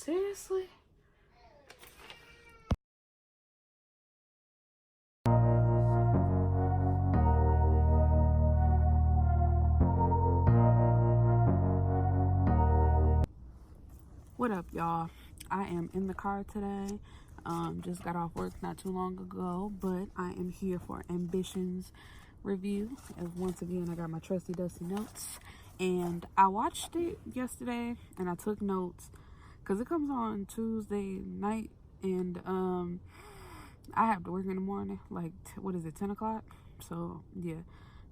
Seriously? What up, y'all? I am in the car today. Just got off work not too long ago, but I am here for Ambition's review. As once again, I got my trusty dusty notes, and I watched it yesterday, and I took notes because it comes on Tuesday night, and I have to work in the morning. Like, what is it, 10 o'clock? So yeah.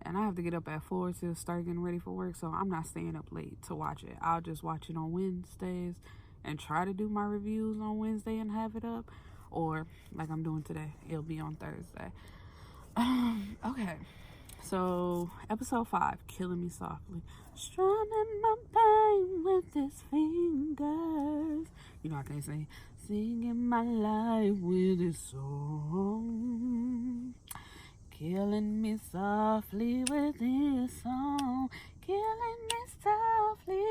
And I have to get up at 4 to start getting ready for work, so I'm not staying up late to watch it. I'll just watch it on Wednesdays and try to do my reviews on Wednesday and have it up. Or, like I'm doing today, it'll be on Thursday. Okay. So, episode 5, Killing Me Softly. Strumming my pain with his fingers. You know I can't sing. Singing my life with his song. Killing me softly with his song. Killing me softly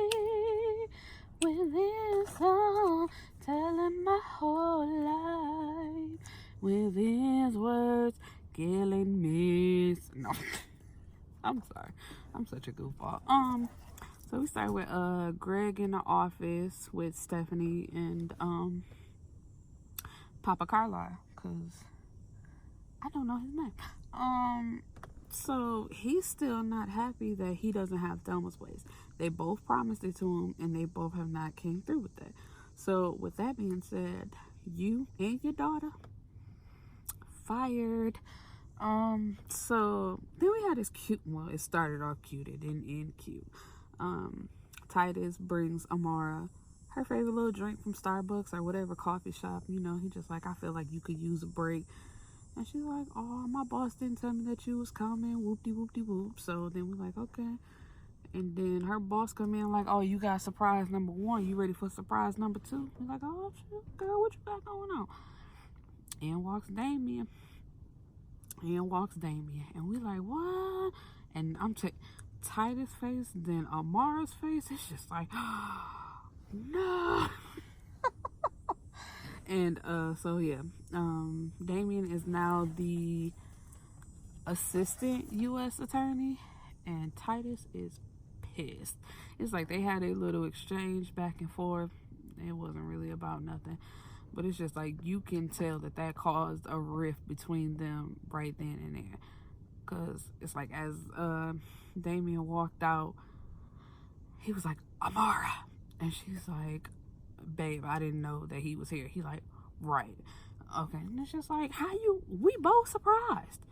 with his song. Telling my whole life with his words. Killing me. No. I'm sorry. I'm such a goofball. So we start with Greg in the office with Stephanie and Papa Carlisle, cause I don't know his name. So he's still not happy that he doesn't have Thelma's place. They both promised it to him, and they both have not came through with that. So with that being said, you and your daughter fired. So then we had this cute, well, it started off cute, it didn't end cute. Titus brings Amara her favorite little drink from Starbucks or whatever coffee shop. You know, he just like, I feel like you could use a break. And she's like, oh, my boss didn't tell me that you was coming, whoop-de-whoop-de-whoop. So then we're like, okay. And then her boss come in like, oh, you got surprise number 1. You ready for surprise number 2? We're like, oh, shit, girl, what you got going on? In walks Damien. And we like, what? And I'm Titus' face, then Amara's face. It's just like, no. And so yeah, Damien is now the assistant U.S. attorney, and Titus is pissed. It's like they had a little exchange back and forth. It wasn't really about nothing, but it's just like you can tell that caused a rift between them right then and there. Cause it's like as Damien walked out, he was like, Amara, and she's like, babe, I didn't know that he was here. He like, right, okay. And it's just like, we both surprised.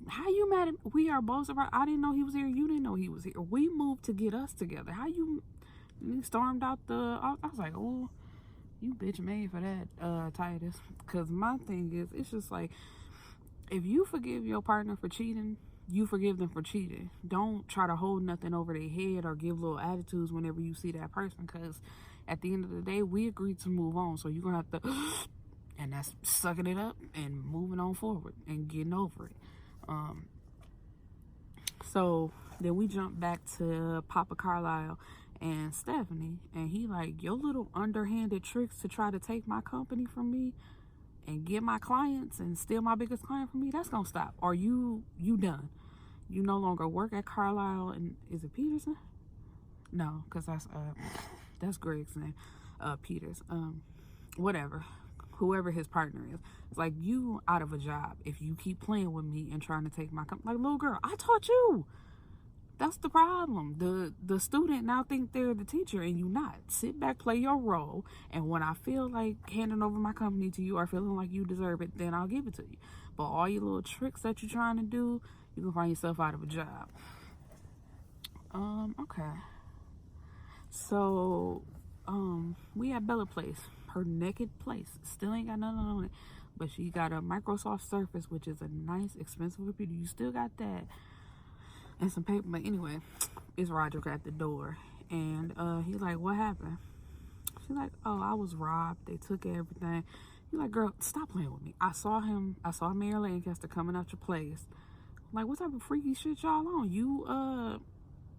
How you mad at, we are both surprised. I didn't know he was here, you didn't know he was here. We moved to get us together. How you stormed out I was like, oh, you bitch made for that, Titus. Because my thing is, it's just like, if you forgive your partner for cheating, you forgive them for cheating. Don't try to hold nothing over their head or give little attitudes whenever you see that person, because at the end of the day, we agreed to move on. So you're going to have to, and that's sucking it up and moving on forward and getting over it. So then we jump back to Papa Carlisle and Stephanie, and he like, your little underhanded tricks to try to take my company from me and get my clients and steal my biggest client from me, that's gonna stop. Or you done. You no longer work at Carlisle, and is it Peterson? No, because that's Greg's name. Peters. Whatever. Whoever his partner is. It's like, you out of a job if you keep playing with me and trying to take my company. Like, little girl, I taught you. That's the problem. The student now think they're the teacher, and you not. Sit back, play your role, and when I feel like handing over my company to you or feeling like you deserve it, then I'll give it to you. But all your little tricks that you're trying to do, you can find yourself out of a job. Okay. So, we at Bella Place, her naked place. Still ain't got nothing on it, but she got a Microsoft Surface, which is a nice, expensive computer. You still got that. And some paper. But anyway, it's Roderick at the door, and he's like, what happened? She's like, oh, I was robbed. They took everything. He's like, girl, stop playing with me. I saw Mayor Lancaster coming out your place. I'm like, what type of freaky shit y'all on?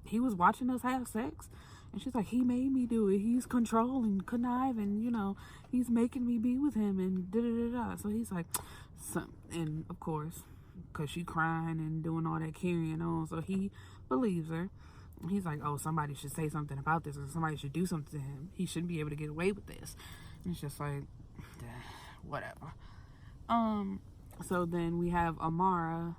He was watching us have sex. And she's like, he made me do it. He's controlling, conniving, you know, he's making me be with him and da-da-da-da. So he's like, and of course, because she crying and doing all that carrying on, so he believes her. He's like, oh, somebody should say something about this, or somebody should do something to him. He shouldn't be able to get away with this. And it's just like, whatever. So then we have Amara.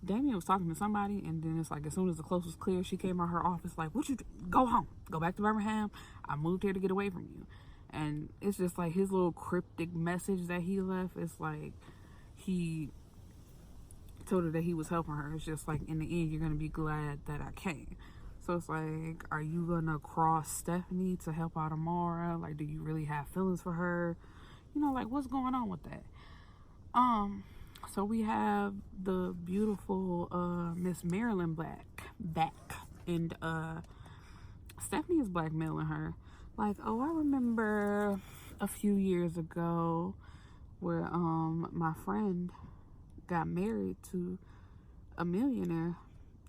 Damien was talking to somebody, and then it's like, as soon as the close was clear, she came out her office like, what you do? Go home. Go back to Birmingham. I moved here to get away from you. And it's just like his little cryptic message that he left. It's like he told her that he was helping her. It's just like, in the end, you're going to be glad that I came. So it's like, are you going to cross Stephanie to help out Amara? Like, do you really have feelings for her? You know, like, what's going on with that? So we have the beautiful Miss Marilyn back, and Stephanie is blackmailing her. Like, oh, I remember a few years ago where my friend got married to a millionaire,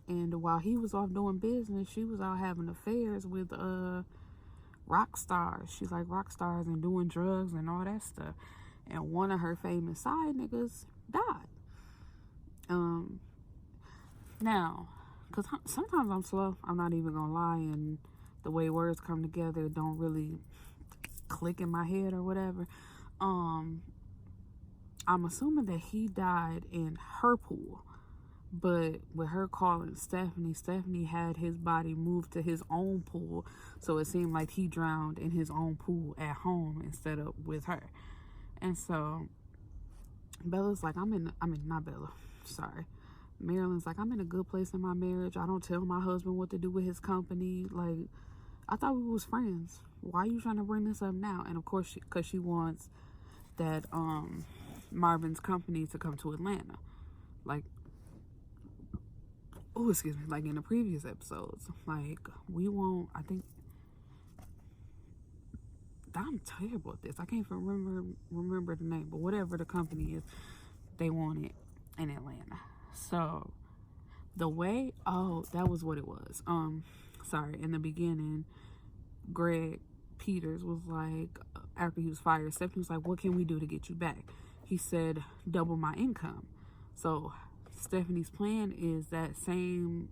and while he was off doing business, she was out having affairs with rock stars. She's like rock stars and doing drugs and all that stuff. And one of her famous side niggas died. Now, because sometimes I'm slow, I'm not even gonna lie, and the way words come together don't really click in my head or whatever. I'm assuming that he died in her pool, but with her calling Stephanie had his body moved to his own pool, so it seemed like he drowned in his own pool at home instead of with her. And so Bella's like, not Bella, sorry. Marilyn's like, I'm in a good place in my marriage. I don't tell my husband what to do with his company. Like, I thought we was friends. Why are you trying to bring this up now? And of course, because she wants that Marvin's company to come to Atlanta. Like, oh, excuse me, like in the previous episodes. Like, we won't, I think, I'm terrible at this. I can't remember the name, but whatever the company is, they want it in Atlanta. So the way, that was what it was. Sorry, in the beginning, Greg Peters was like, after he was fired, Stephanie was like, what can we do to get you back? He said, double my income. So Stephanie's plan is that same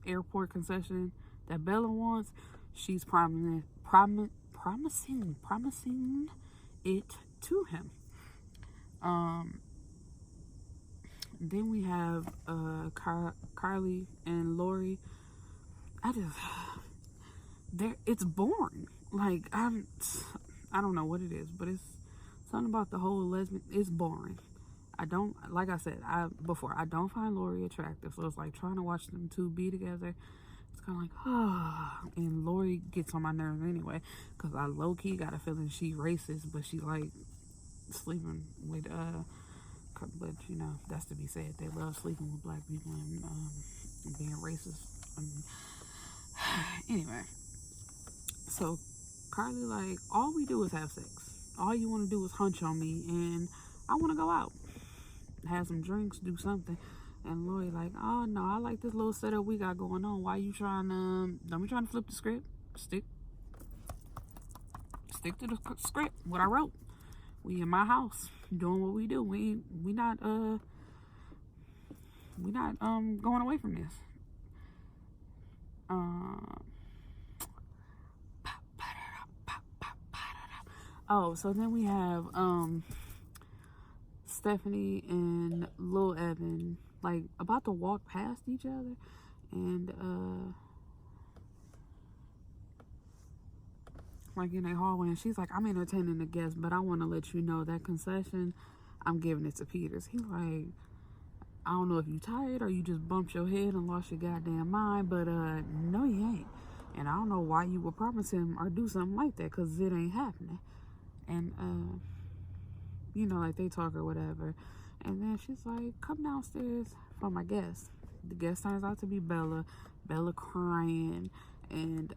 airport concession that Bella wants. She's promising it to him. Then we have Carly and Lori. It's boring. Like, I don't know what it is, but it's something about the whole lesbian. It's boring. I don't, like I said before, I don't find Lori attractive, so it's like trying to watch them two be together. It's kind of like, and Lori gets on my nerves anyway, because I low-key got a feeling she racist, but she like sleeping with but you know, that's to be said. They love sleeping with black people and being racist. Anyway, so Carly like, all we do is have sex. All you want to do is hunch on me, and I want to go out, have some drinks, do something. And Lori like, oh no, I like this little setup we got going on. Why you trying to? Don't be trying to flip the script. Stick to the script. What I wrote. We in my house doing what we do. We not going away from this. So then we have Stephanie and Lil Evan like about to walk past each other, and like in a hallway, and she's like, I'm entertaining the guests, but I want to let you know that concession, I'm giving it to Peters. He's like, I don't know if you tired or you just bumped your head and lost your goddamn mind, but no, you ain't. And I don't know why you would promise him or do something like that, because it ain't happening. And you know, like they talk or whatever, and then she's like, come downstairs for my guest. The guest turns out to be Bella crying, and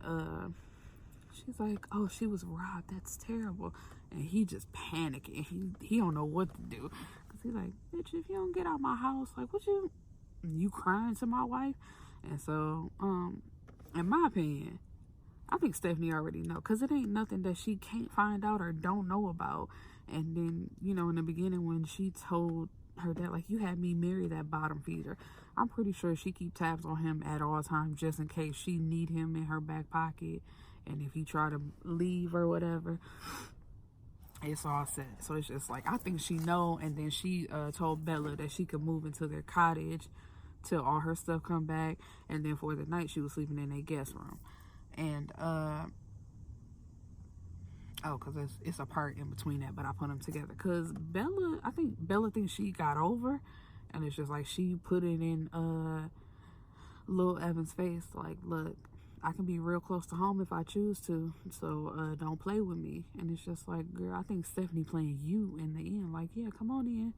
she's like, oh, she was robbed, that's terrible. And he just panicking. He don't know what to do, because he's like, bitch, if you don't get out my house, like, what you crying to my wife? And so in my opinion, I think Stephanie already know, because it ain't nothing that she can't find out or don't know about. And then, you know, in the beginning when she told her dad, like, you had me marry that bottom feeder, I'm pretty sure she keep tabs on him at all times just in case she need him in her back pocket. And if he try to leave or whatever, it's all set. So it's just like, I think she know. And then she told Bella that she could move into their cottage till all her stuff come back. And then for the night, she was sleeping in a guest room. And because it's a part in between that, but I put them together because I think Bella thinks she got over, and it's just like she put it in Lil Evan's face, like, look, I can be real close to home if I choose to, so don't play with me. And it's just like, girl, I think Stephanie playing you in the end, like, yeah, come on in,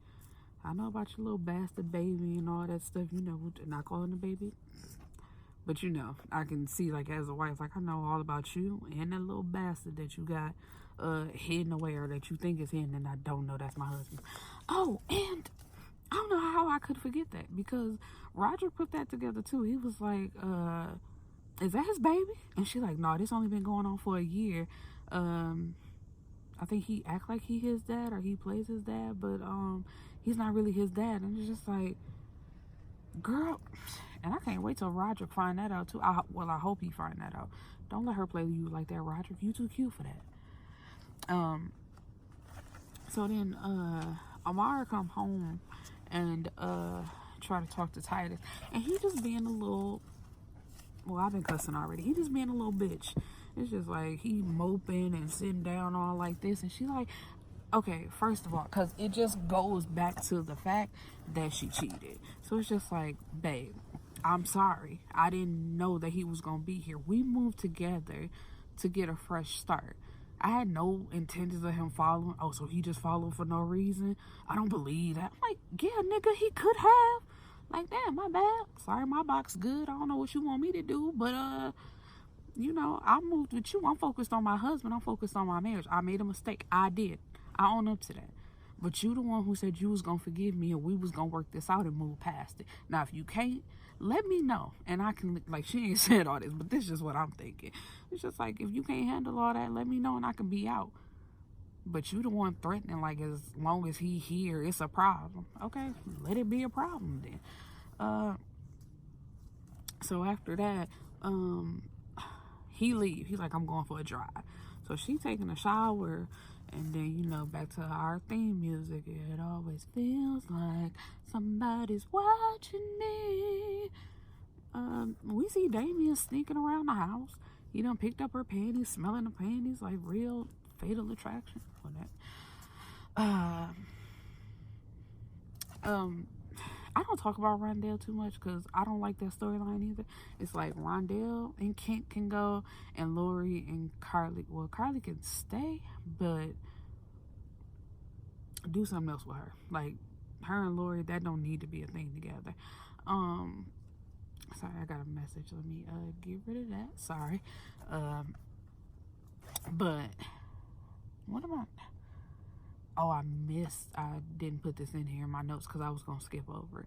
I know about your little bastard baby and all that stuff, you know, not calling the baby, but you know, I can see, like, as a wife, like, I know all about you and that little bastard that you got hidden away, or that you think is hidden and I don't know that's my husband. Oh, and I don't know how I could forget that, because Roger put that together too. He was like, is that his baby? And she like, no, this only been going on for a year. I think he act like he his dad, or he plays his dad, but he's not really his dad. And it's just like, girl, and I can't wait till Roger find that out too. I hope he find that out. Don't let her play with you like that, Roger. You too cute for that. So then Amara come home and try to talk to Titus, and he just being a little, well, I've been cussing already. He just being a little bitch. It's just like he moping and sitting down all like this, and she like, okay, first of all, because it just goes back to the fact that she cheated. So it's just like, babe, I'm sorry. I didn't know that he was going to be here. We moved together to get a fresh start. I had no intentions of him following. Oh, so he just followed for no reason? I don't believe that. I'm like, yeah, nigga, he could have. Like, damn, my bad. Sorry, my box good. I don't know what you want me to do, but, you know, I moved with you. I'm focused on my husband. I'm focused on my marriage. I made a mistake. I did. I own up to that. But you the one who said you was going to forgive me and we was going to work this out and move past it. Now, if you can't, let me know. And I can, like, she ain't said all this, but this is just what I'm thinking. It's just like, if you can't handle all that, let me know and I can be out. But you the one threatening, like, as long as he here, it's a problem. Okay, let it be a problem then. So after that, he leave. He's like, I'm going for a drive. So she taking a shower, and then, you know, back to our theme music. It always feels like somebody's watching me. We see Damien sneaking around the house. He done picked up her panties, smelling the panties, like real Fatal Attraction for that. I don't talk about Rondell too much because I don't like that storyline either. It's like Rondell and Kent can go, and Lori and Carly. Well, Carly can stay, but do something else with her. Like, her and Lori, that don't need to be a thing together. Sorry, I got a message. Let me get rid of that. Sorry. But what am I? Oh, I didn't put this in here in my notes because I was going to skip over it.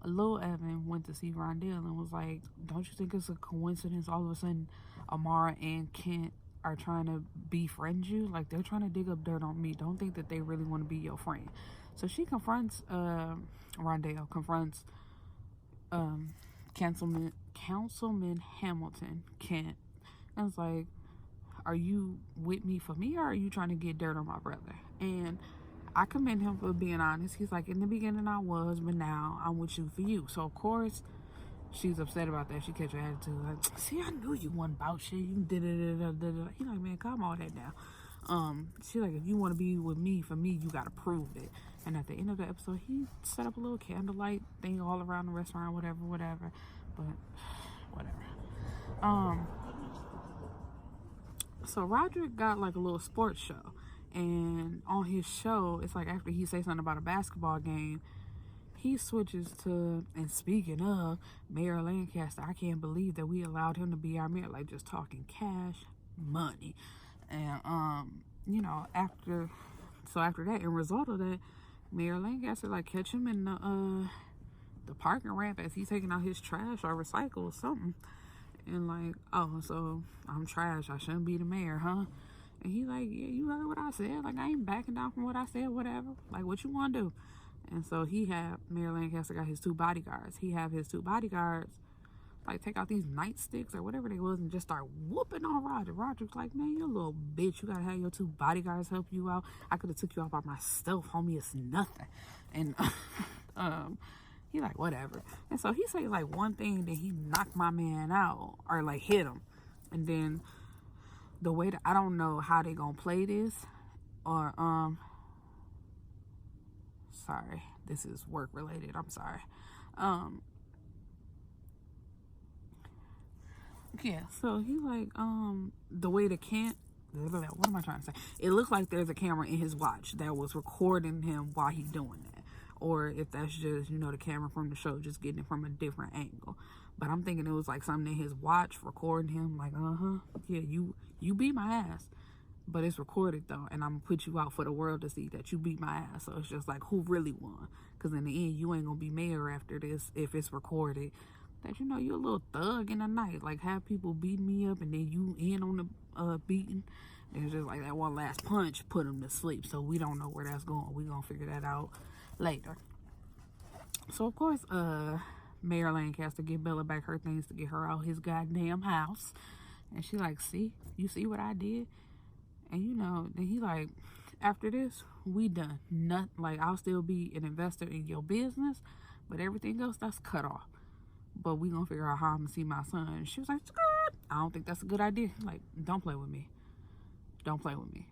Lil Evan went to see Rondell and was like, don't you think it's a coincidence all of a sudden Amara and Kent are trying to befriend you? Like, they're trying to dig up dirt on me. Don't think that they really want to be your friend. So she confronts, Rondell confronts Councilman Hamilton, Kent, and it's like, are you with me for me, or are you trying to get dirt on my brother? And I commend him for being honest. He's like, in the beginning I was, but now I'm with you for you. So of course she's upset about that. She catch her attitude like, see, I knew you wasn't about shit. You did it. He's like, man, calm all that down. She's like, if you want to be with me for me, you gotta prove it. And at the end of the episode, he set up a little candlelight thing all around the restaurant, whatever. But whatever. So Roderick got like a little sports show, and on his show, it's like after he says something about a basketball game, he switches to, and speaking of Mayor Lancaster, I can't believe that we allowed him to be our mayor, like just talking cash money. And you know, after that, in result of that, Mayor Lancaster like catch him in the parking ramp as he's taking out his trash or recycle or something. And like, oh, so I'm trash, I shouldn't be the mayor, huh? And he like, yeah, you heard what I said. Like, I ain't backing down from what I said, whatever. Like, what you want to do? And so Mayor Lancaster got his 2 bodyguards. He have his 2 bodyguards, like, take out these nightsticks or whatever they was and just start whooping on Roger. Roger's like, man, you a little bitch. You got to have your 2 bodyguards help you out. I could have took you out by myself, homie. It's nothing. And he like, whatever. And so he say, like, one thing, then he knocked my man out or, like, hit him. And then the way that I don't know how they gonna play this or sorry, this is work related, I'm sorry. Yeah, so he like the way the what am I trying to say? It looks like there's a camera in his watch that was recording him while he's doing that. Or if that's just, the camera from the show just getting it from a different angle. But I'm thinking it was like something in his watch recording him, like, yeah, you beat my ass. But it's recorded though, and I'm gonna put you out for the world to see that you beat my ass. So it's just like, who really won? Because in the end, you ain't gonna be mayor after this if it's recorded. That you're a little thug in the night, like have people beating me up, and then you in on the beating. And it's just like that one last punch put him to sleep. So we don't know where that's going. We gonna figure that out later. So of course, Mayor Lancaster give Bella back her things to get her out his goddamn house, and she like, you see what I did? And then he like, after this, we done. Nothing. Like, I'll still be an investor in your business, but everything else, that's cut off. But we gonna figure out how I'm gonna see my son. And she was like, I don't think that's a good idea. Like, don't play with me. Don't play with me.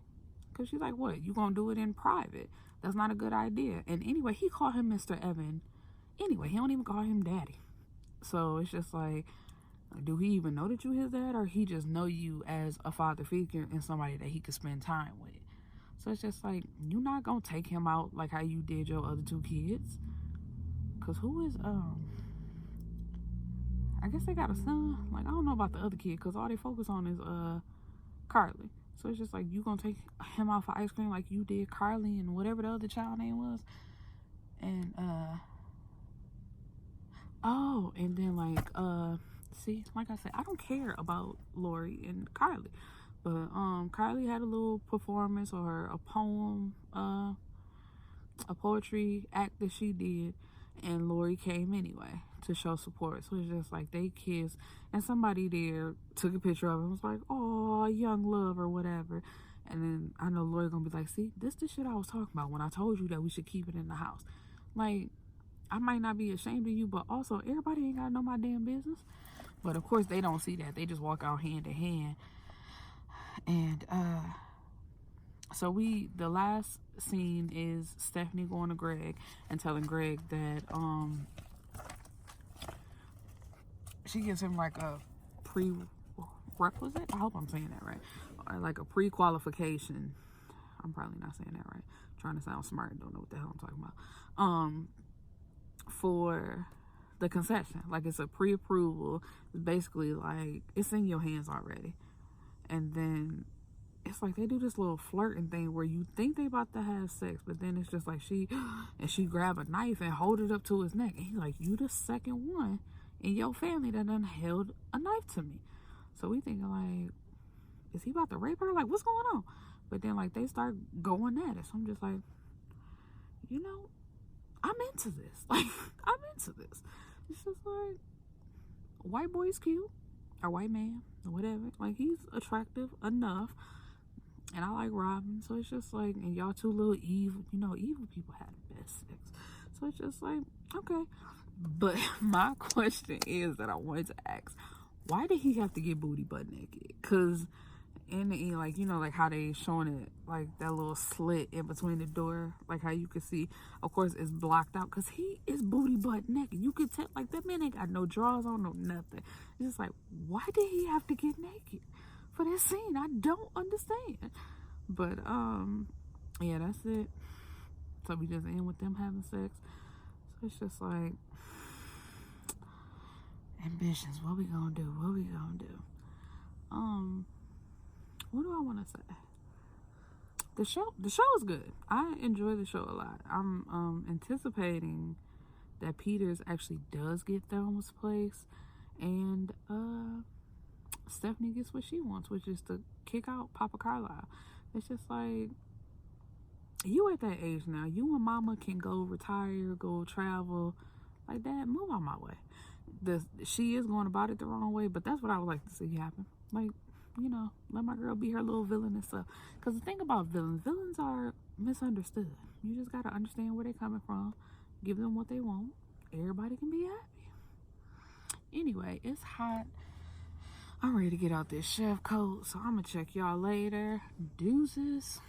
Because she's like, what? You gonna do it in private? That's not a good idea. And anyway, he called him Mr. Evan. Anyway, he don't even call him daddy. So it's just like, do he even know that you his dad, or he just know you as a father figure and somebody that he could spend time with? So it's just like, you're not gonna take him out like how you did your other 2 kids. Cause who is I guess they got a son. Like, I don't know about the other kid, cause all they focus on is Carly. So it's just like, you gonna take him out for ice cream like you did Carly and whatever the other child name was. And and then like see, like I said, I don't care about Lori and Carly. But Carly had a little performance or a poem, a poetry act that she did, and Lori came anyway to show support. So it's just like they kiss, and somebody there took a picture of it and was like, oh, young love or whatever. And then I know Lori gonna be like, see, this the shit I was talking about when I told you that we should keep it in the house. Like, I might not be ashamed of you, but also everybody ain't gotta know my damn business. But of course they don't see that. They just walk out hand in hand. And so the last scene is Stephanie going to Greg and telling Greg that she gives him like a prerequisite. I hope I'm saying that right. Or like a pre-qualification. I'm probably not saying that right. I'm trying to sound smart and don't know what the hell I'm talking about. For the concession. Like, it's a pre-approval. It's basically like it's in your hands already. And then it's like they do this little flirting thing where you think they about to have sex, but then it's just like she grab a knife and hold it up to his neck, and he's like, you the second one in your family that done held a knife to me. So we thinking like, is he about to rape her? Like, what's going on? But then like they start going at it. So I'm just like, I'm into this. Like, I'm into this. It's just like, white boy's cute, or white man, or whatever. Like, he's attractive enough. And I like Robin. So it's just like, and y'all 2 little evil, evil people have the best sex. So it's just like, okay. But my question is that I wanted to ask, why did he have to get booty butt naked? Because in the end, like, like how they showing it, like that little slit in between the door, like how you can see, of course, it's blocked out because he is booty butt naked. You could tell, like, that man ain't got no drawers on, no nothing. It's just like, why did he have to get naked for this scene? I don't understand. But yeah, that's it. So we just end with them having sex. So it's just like, ambitions. What we gonna do? What do I want to say? The show is good. I enjoy the show a lot. I'm anticipating that Peters actually does get Thelma's place, and Stephanie gets what she wants, which is to kick out Papa Carlisle. It's just like, you at that age now. You and mama can go retire, go travel. Like, Dad, move out my way. She is going about it the wrong way, but that's what I would like to see happen. Like, let my girl be her little villain and stuff. Because the thing about villains are misunderstood. You just got to understand where they're coming from, give them what they want. Everybody can be happy. Anyway, it's hot. I'm ready to get out this chef coat, so I'm going to check y'all later. Deuces.